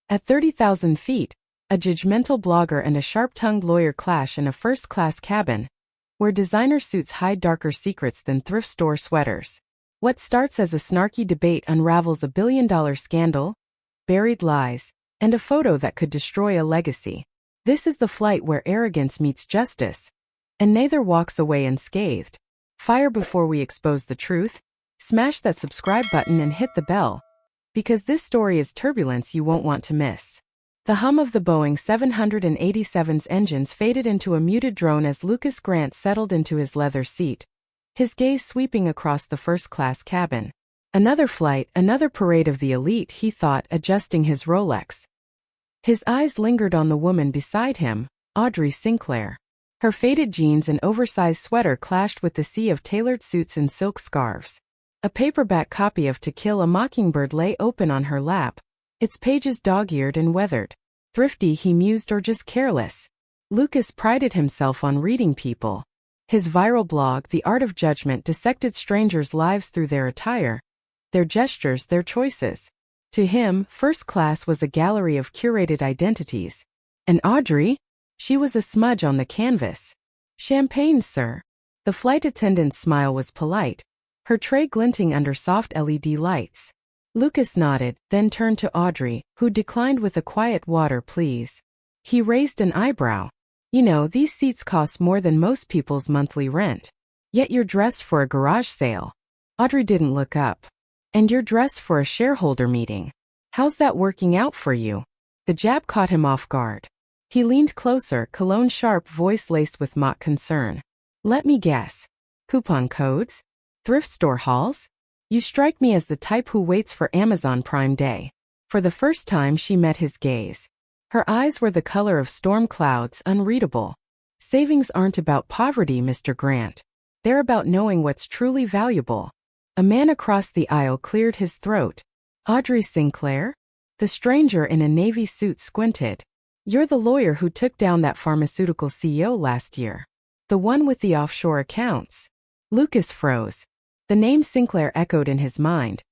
At 30,000 feet, a judgmental blogger and a sharp-tongued lawyer clash in a first-class cabin, where designer suits hide darker secrets than thrift store sweaters. What starts as a snarky debate unravels a billion-dollar scandal, buried lies, and a photo that could destroy a legacy. This is the flight where arrogance meets justice, and neither walks away unscathed. Fire before we expose the truth. Smash that subscribe button and hit the bell, because this story is turbulence you won't want to miss. The hum of the Boeing 787's engines faded into a muted drone as Lucas Grant settled into his leather seat, his gaze sweeping across the first-class cabin. Another flight, another parade of the elite, he thought, adjusting his Rolex. His eyes lingered on the woman beside him, Audrey Sinclair. Her faded jeans and oversized sweater clashed with the sea of tailored suits and silk scarves. A paperback copy of To Kill a Mockingbird lay open on her lap, its pages dog-eared and weathered. Thrifty, he mused, or just careless? Lucas prided himself on reading people. His viral blog, The Art of Judgment, dissected strangers' lives through their attire, their gestures, their choices. To him, first class was a gallery of curated identities. And Audrey? She was a smudge on the canvas. Champagne, sir. The flight attendant's smile was polite, her tray glinting under soft LED lights. Lucas nodded, then turned to Audrey, who declined with a quiet water, please. He raised an eyebrow. You know, these seats cost more than most people's monthly rent. Yet you're dressed for a garage sale. Audrey didn't look up. And you're dressed for a shareholder meeting. How's that working out for you? The jab caught him off guard. He leaned closer, cologne sharp, voice laced with mock concern. Let me guess. Coupon codes? Thrift store hauls? You strike me as the type who waits for Amazon Prime Day. For the first time she met his gaze. Her eyes were the color of storm clouds, unreadable. Savings aren't about poverty, Mr. Grant. They're about knowing what's truly valuable. A man across the aisle cleared his throat. Audrey Sinclair? The stranger in a navy suit squinted. You're the lawyer who took down that pharmaceutical CEO last year. The one with the offshore accounts. Lucas froze. The name Sinclair echoed in his mind.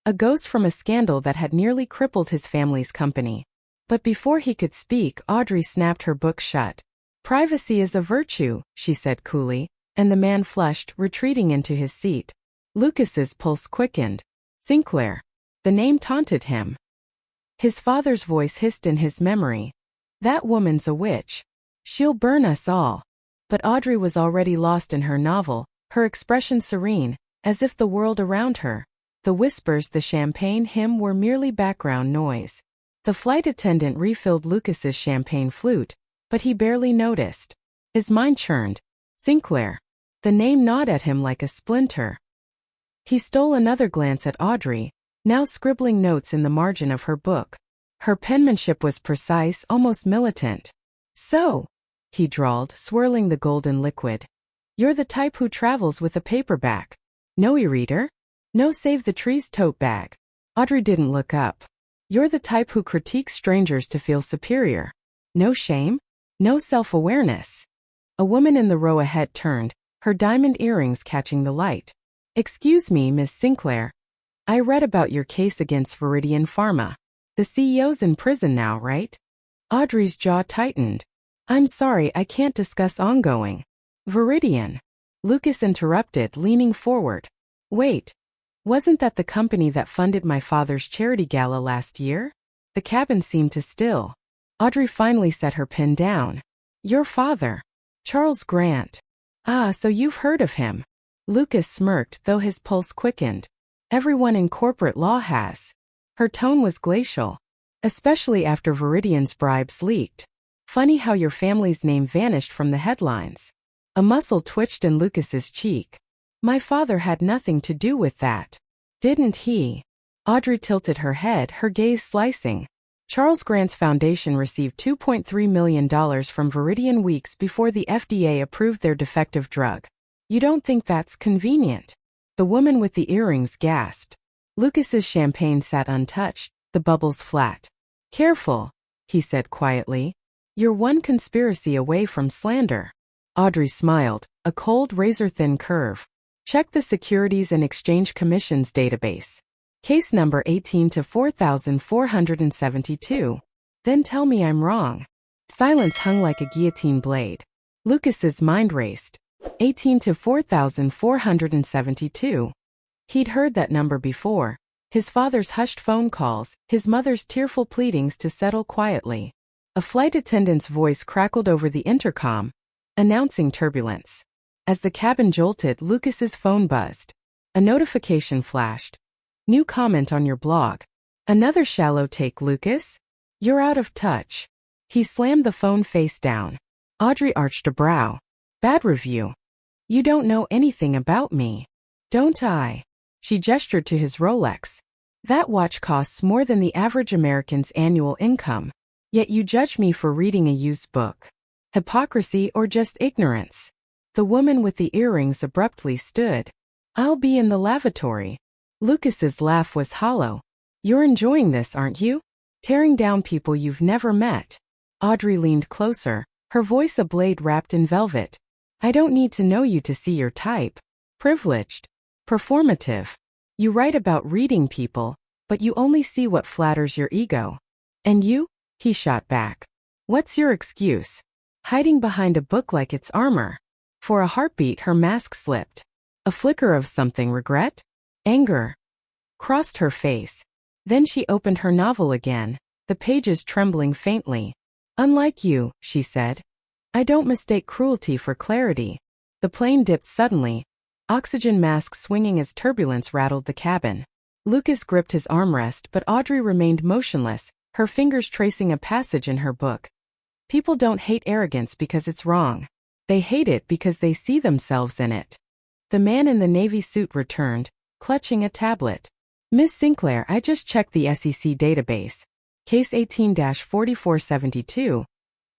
A ghost from a scandal that had nearly crippled his family's company. But before he could speak, Audrey snapped her book shut. Privacy is a virtue, she said coolly, and the man flushed, retreating into his seat. Lucas's pulse quickened. Sinclair. The name taunted him. His father's voice hissed in his memory. That woman's a witch. She'll burn us all. But Audrey was already lost in her novel, her expression serene, as if the world around her, the whispers, the champagne hymn, were merely background noise. The flight attendant refilled Lucas's champagne flute, but he barely noticed. His mind churned. Sinclair. The name gnawed at him like a splinter. He stole another glance at Audrey, now scribbling notes in the margin of her book. Her penmanship was precise, almost militant. So, he drawled, swirling the golden liquid. You're the type who travels with a paperback. No e-reader? No save the trees tote bag. Audrey didn't look up. You're the type who critiques strangers to feel superior. No shame? No self-awareness. A woman in the row ahead turned, her diamond earrings catching the light. Excuse me, Miss Sinclair. I read about your case against Viridian Pharma. The CEO's in prison now, right? Audrey's jaw tightened. I'm sorry, I can't discuss ongoing. Viridian. Lucas interrupted, leaning forward. Wait. Wasn't that the company that funded my father's charity gala last year? The cabin seemed to still. Audrey finally set her pen down. Your father. Charles Grant. Ah, so you've heard of him. Lucas smirked, though his pulse quickened. Everyone in corporate law has. Her tone was glacial. Especially after Viridian's bribes leaked. Funny how your family's name vanished from the headlines. A muscle twitched in Lucas's cheek. My father had nothing to do with that. Didn't he? Audrey tilted her head, her gaze slicing. Charles Grant's foundation received $2.3 million from Viridian weeks before the FDA approved their defective drug. You don't think that's convenient? The woman with the earrings gasped. Lucas's champagne sat untouched, the bubbles flat. Careful, he said quietly. You're one conspiracy away from slander. Audrey smiled, a cold razor-thin curve. Check the Securities and Exchange Commission's database. Case number 18 to 4472. Then tell me I'm wrong. Silence hung like a guillotine blade. Lucas's mind raced. 18 to 4472. He'd heard that number before. His father's hushed phone calls, his mother's tearful pleadings to settle quietly. A flight attendant's voice crackled over the intercom, announcing turbulence. As the cabin jolted, Lucas's phone buzzed. A notification flashed. New comment on your blog. Another shallow take, Lucas? You're out of touch. He slammed the phone face down. Audrey arched a brow. Bad review. You don't know anything about me. Don't I? She gestured to his Rolex. That watch costs more than the average American's annual income. Yet you judge me for reading a used book. Hypocrisy or just ignorance? The woman with the earrings abruptly stood. I'll be in the lavatory. Lucas's laugh was hollow. You're enjoying this, aren't you? Tearing down people you've never met. Audrey leaned closer, her voice a blade wrapped in velvet. I don't need to know you to see your type. Privileged. Performative. You write about reading people, but you only see what flatters your ego. And you? He shot back. What's your excuse? Hiding behind a book like it's armor. For a heartbeat her mask slipped. A flicker of something, regret? Anger crossed her face. Then she opened her novel again, the pages trembling faintly. Unlike you, she said. I don't mistake cruelty for clarity. The plane dipped suddenly, oxygen mask swinging as turbulence rattled the cabin. Lucas gripped his armrest, but Audrey remained motionless, her fingers tracing a passage in her book. People don't hate arrogance because it's wrong. They hate it because they see themselves in it. The man in the navy suit returned, clutching a tablet. Miss Sinclair, I just checked the SEC database. Case 18-4472.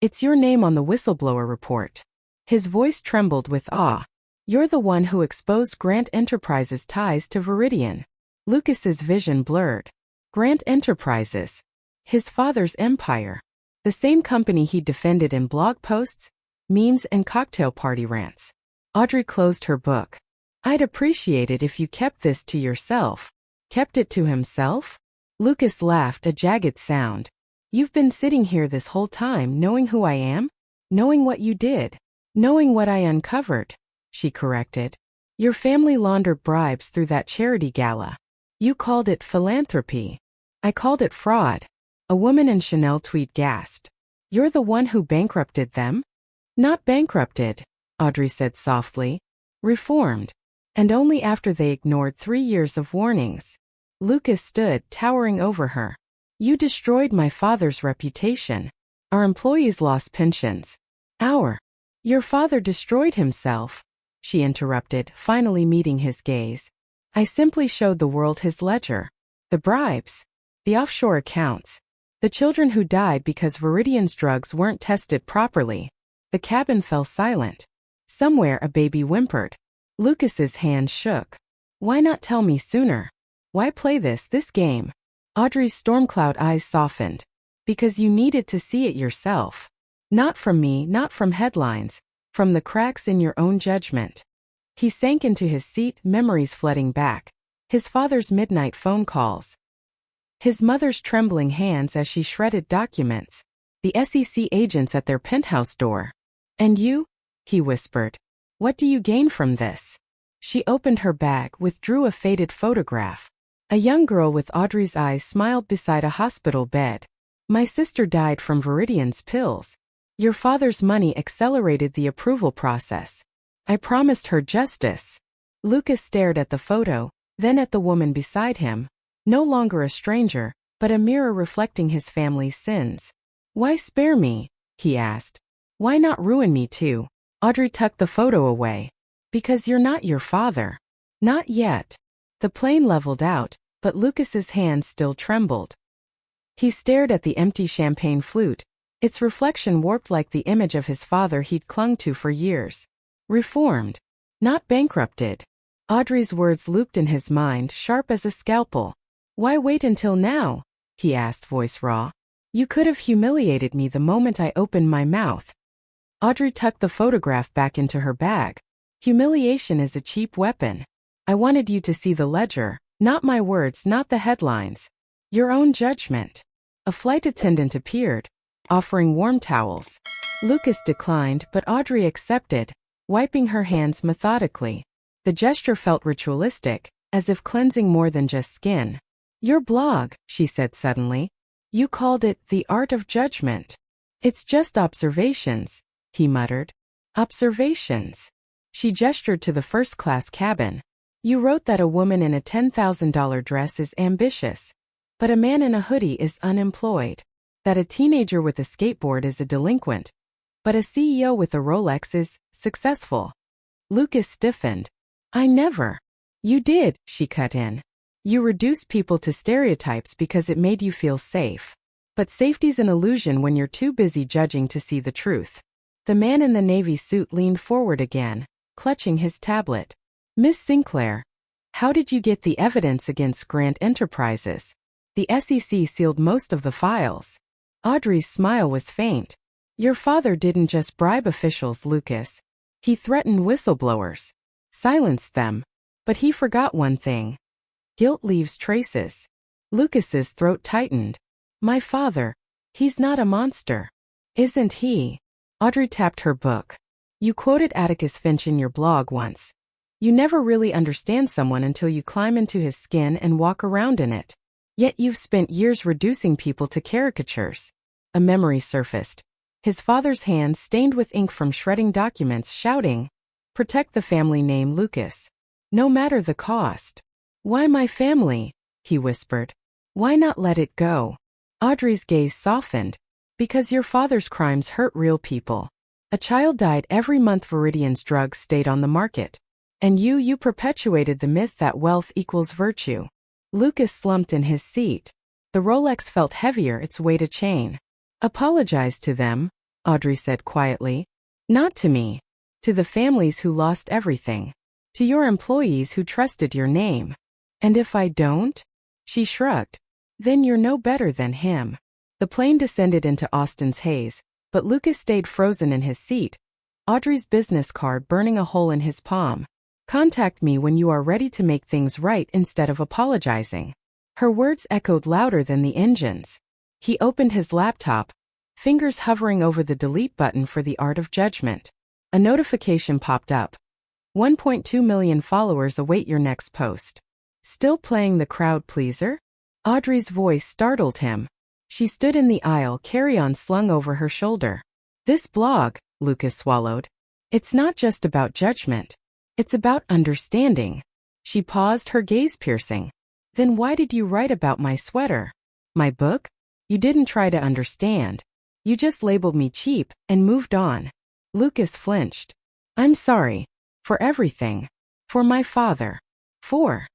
It's your name on the whistleblower report. His voice trembled with awe. You're the one who exposed Grant Enterprises' ties to Viridian. Lucas's vision blurred. Grant Enterprises. His father's empire. The same company he defended in blog posts, memes and cocktail party rants. Audrey closed her book. I'd appreciate it if you kept this to yourself. Kept it to himself? Lucas laughed, a jagged sound. You've been sitting here this whole time knowing who I am? Knowing what you did? Knowing what I uncovered? She corrected. Your family laundered bribes through that charity gala. You called it philanthropy. I called it fraud. A woman in Chanel tweed gasped. You're the one who bankrupted them? Not bankrupted, Audrey said softly. Reformed. And only after they ignored 3 years of warnings. Lucas stood, towering over her. You destroyed my father's reputation. Our employees lost pensions. Your father destroyed himself, she interrupted, finally meeting his gaze. I simply showed the world his ledger. The bribes. The offshore accounts. The children who died because Viridian's drugs weren't tested properly. The cabin fell silent. Somewhere a baby whimpered. Lucas's hand shook. Why not tell me sooner? Why play this game? Audrey's storm-cloud eyes softened. Because you needed to see it yourself. Not from me, not from headlines. From the cracks in your own judgment. He sank into his seat, memories flooding back. His father's midnight phone calls. His mother's trembling hands as she shredded documents. The SEC agents at their penthouse door. And you? He whispered. What do you gain from this? She opened her bag, withdrew a faded photograph. A young girl with Audrey's eyes smiled beside a hospital bed. My sister died from Viridian's pills. Your father's money accelerated the approval process. I promised her justice. Lucas stared at the photo, then at the woman beside him. No longer a stranger, but a mirror reflecting his family's sins. Why spare me? He asked. Why not ruin me too? Audrey tucked the photo away. Because you're not your father. Not yet. The plane leveled out, but Lucas's hands still trembled. He stared at the empty champagne flute, its reflection warped like the image of his father he'd clung to for years. Reformed. Not bankrupted. Audrey's words looped in his mind, sharp as a scalpel. Why wait until now? He asked, voice raw. You could have humiliated me the moment I opened my mouth. Audrey tucked the photograph back into her bag. Humiliation is a cheap weapon. I wanted you to see the ledger, Not my words, not the headlines. Your own judgment. A flight attendant appeared, offering warm towels. Lucas declined, but Audrey accepted, wiping her hands methodically. The gesture felt ritualistic, as if cleansing more than just skin. Your blog, she said suddenly. You called it The Art of Judgment. It's just observations, he muttered. Observations. She gestured to the first-class cabin. You wrote that a woman in a $10,000 dress is ambitious, but a man in a hoodie is unemployed. That a teenager with a skateboard is a delinquent, but a CEO with a Rolex is successful. Lucas stiffened. I never. You did, she cut in. You reduced people to stereotypes because it made you feel safe. But safety's an illusion when you're too busy judging to see the truth. The man in the navy suit leaned forward again, clutching his tablet. Miss Sinclair, how did you get the evidence against Grant Enterprises? The SEC sealed most of the files. Audrey's smile was faint. Your father didn't just bribe officials, Lucas. He threatened whistleblowers. Silenced them. But he forgot one thing. Guilt leaves traces. Lucas's throat tightened. My father. He's not a monster. Isn't he? Audrey tapped her book. You quoted Atticus Finch in your blog once. You never really understand someone until you climb into his skin and walk around in it. Yet you've spent years reducing people to caricatures. A memory surfaced. His father's hands stained with ink from shredding documents, shouting, Protect the family name, Lucas. No matter the cost. Why my family? He whispered. Why not let it go? Audrey's gaze softened. Because your father's crimes hurt real people. A child died every month Viridian's drugs stayed on the market. And you perpetuated the myth that wealth equals virtue. Lucas slumped in his seat. The Rolex felt heavier, its weight a chain. Apologize to them, Audrey said quietly. Not to me. To the families who lost everything. To your employees who trusted your name. And if I don't? She shrugged. Then you're no better than him. The plane descended into Austin's haze, but Lucas stayed frozen in his seat, Audrey's business card burning a hole in his palm. Contact me when you are ready to make things right instead of apologizing. Her words echoed louder than the engines. He opened his laptop, fingers hovering over the delete button for The Art of Judgment. A notification popped up. 1.2 million followers await your next post. Still playing the crowd pleaser? Audrey's voice startled him. She stood in the aisle, carry-on slung over her shoulder. This blog, Lucas swallowed. It's not just about judgment. It's about understanding. She paused, her gaze piercing. Then why did you write about my sweater? My book? You didn't try to understand. You just labeled me cheap and moved on. Lucas flinched. I'm sorry. For everything. For my father. For.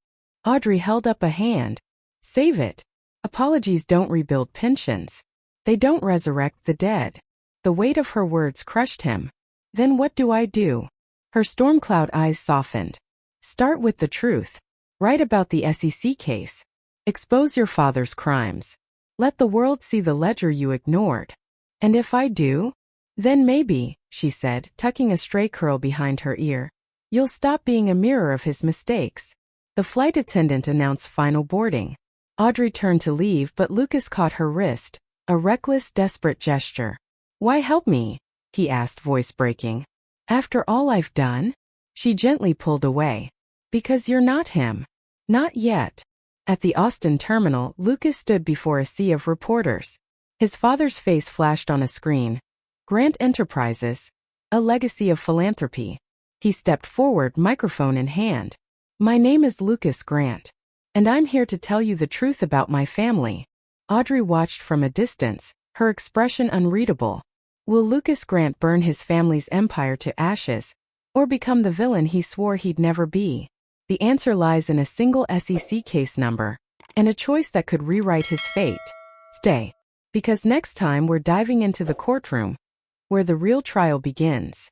Audrey held up a hand. Save it. Apologies don't rebuild pensions. They don't resurrect the dead. The weight of her words crushed him. Then what do I do? Her storm cloud eyes softened. Start with the truth. Write about the SEC case. Expose your father's crimes. Let the world see the ledger you ignored. And if I do? Then maybe, she said, tucking a stray curl behind her ear, you'll stop being a mirror of his mistakes. The flight attendant announced final boarding. Audrey turned to leave, but Lucas caught her wrist, a reckless, desperate gesture. Why help me? He asked, voice breaking. After all I've done? She gently pulled away. Because you're not him. Not yet. At the Austin terminal, Lucas stood before a sea of reporters. His father's face flashed on a screen. Grant Enterprises. A legacy of philanthropy. He stepped forward, microphone in hand. My name is Lucas Grant. And I'm here to tell you the truth about my family. Audrey watched from a distance, her expression unreadable. Will Lucas Grant burn his family's empire to ashes, or become the villain he swore he'd never be? The answer lies in a single SEC case number, and a choice that could rewrite his fate. Stay. Because next time we're diving into the courtroom, where the real trial begins.